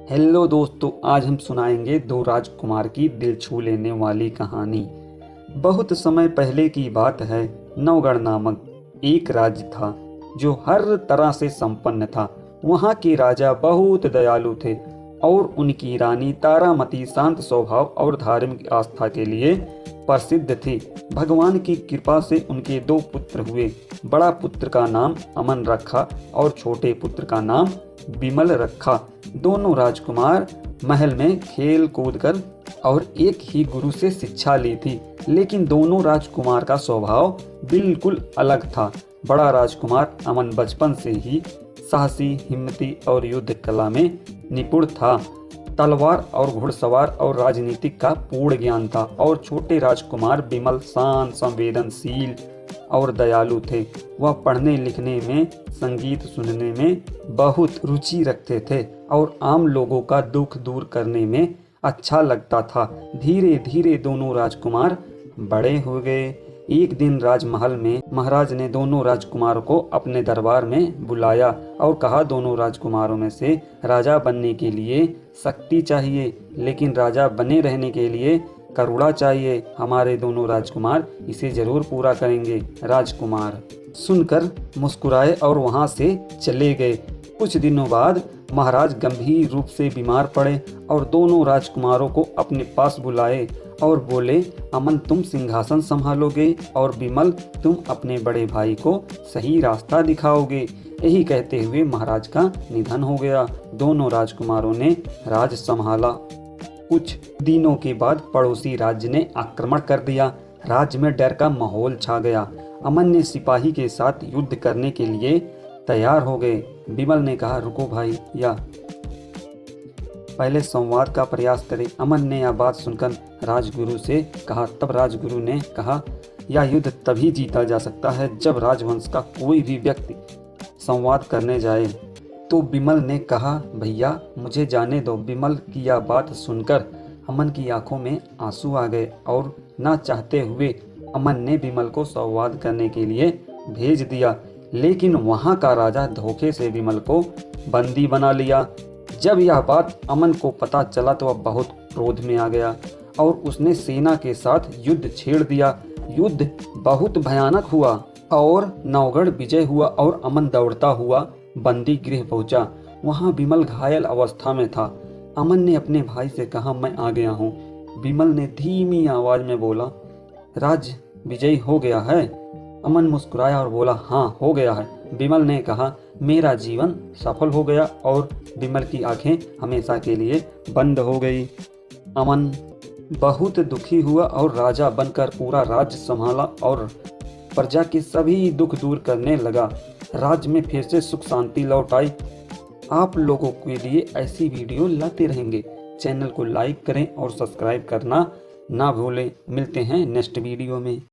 Hello दोस्तों, आज हम सुनाएंगे दो राजकुमार की दिल छू लेने वाली कहानी। बहुत समय पहले की बात है। नवगढ़ नामक एक राज्य था जो हर तरह से संपन्न था। वहाँ के राजा बहुत दयालु थे और उनकी रानी तारामती शांत स्वभाव और धार्मिक आस्था के लिए प्रसिद्ध थी। भगवान की कृपा से उनके दो पुत्र हुए। बड़ा पुत्र का नाम अमन रखा और छोटे पुत्र का नाम बिमल रखा। दोनों राजकुमार महल में खेल कूद कर और एक ही गुरु से शिक्षा ली थी, लेकिन दोनों राजकुमार का स्वभाव बिल्कुल अलग था। बड़ा राजकुमार अमन बचपन से ही साहसी, हिम्मती और युद्ध कला में निपुण था। तलवार और घुड़सवार और राजनीतिक का पूर्ण ज्ञान था। और छोटे राजकुमार बिमल शांत, संवेदनशील और दयालु थे। वह पढ़ने लिखने में, संगीत सुनने में बहुत रुचि रखते थे और आम लोगों का दुख दूर करने में अच्छा लगता था। धीरे धीरे दोनों राजकुमार बड़े हो गए। एक दिन राजमहल में महाराज ने दोनों राजकुमारों को अपने दरबार में बुलाया और कहा, दोनों राजकुमारों में से राजा बनने के लिए शक्ति चाहिए, लेकिन राजा बने रहने के लिए करुणा चाहिए। हमारे दोनों राजकुमार इसे जरूर पूरा करेंगे। राजकुमार सुनकर मुस्कुराए और वहां से चले गए। कुछ दिनों बाद महाराज गंभीर रूप से बीमार पड़े और दोनों राजकुमारों को अपने पास बुलाए और बोले, अमन तुम सिंहासन संभालोगे और बिमल तुम अपने बड़े भाई को सही रास्ता दिखाओगे। यही कहते हुए महाराज का निधन हो गया। दोनों राजकुमारों ने राज संभाला। कुछ दिनों के बाद पड़ोसी राज्य ने आक्रमण कर दिया। राज्य में डर का माहौल छा गया। अमन ने सिपाही के साथ युद्ध करने के लिए तैयार हो गए। बिमल ने कहा, रुको भाई, या पहले संवाद का प्रयास करें। अमन ने यह बात सुनकर राजगुरु से कहा। तब राजगुरु ने कहा, यह युद्ध तभी जीता जा सकता है जब राजवंश का कोई भी व्यक्ति संवाद करने जाए। तो बिमल ने कहा, भैया मुझे जाने दो। बिमल की यह बात सुनकर अमन की आंखों में आंसू आ गए और ना चाहते हुए अमन ने बिमल को संवाद करने के लिए भेज दिया। लेकिन वहां का राजा धोखे से बिमल को बंदी बना लिया। जब यह बात अमन को पता चला तो वह बहुत क्रोध में आ गया और उसने सेना के साथ युद्ध छेड़ दिया। युद्ध बहुत भयानक हुआ और नवगढ़ विजय हुआ और अमन दौड़ता हुआ बंदी गृह पहुंचा। वहां बिमल घायल अवस्था में था। अमन ने अपने भाई से कहा, मैं आ गया हूँ। बिमल ने धीमी आवाज में बोला, राज विजय हो गया है? अमन मुस्कुराया और बोला, हाँ हो गया है। बिमल ने कहा, मेरा जीवन सफल हो गया। और बिमल की आंखें हमेशा के लिए बंद हो गई। अमन बहुत दुखी हुआ और राजा बनकर पूरा राज्य संभाला और प्रजा के सभी दुख दूर करने लगा। राज्य में फिर से सुख शांति लौट आई। आप लोगों के लिए ऐसी वीडियो लाते रहेंगे। चैनल को लाइक करें और सब्सक्राइब करना ना भूलें। मिलते हैं नेक्स्ट वीडियो में।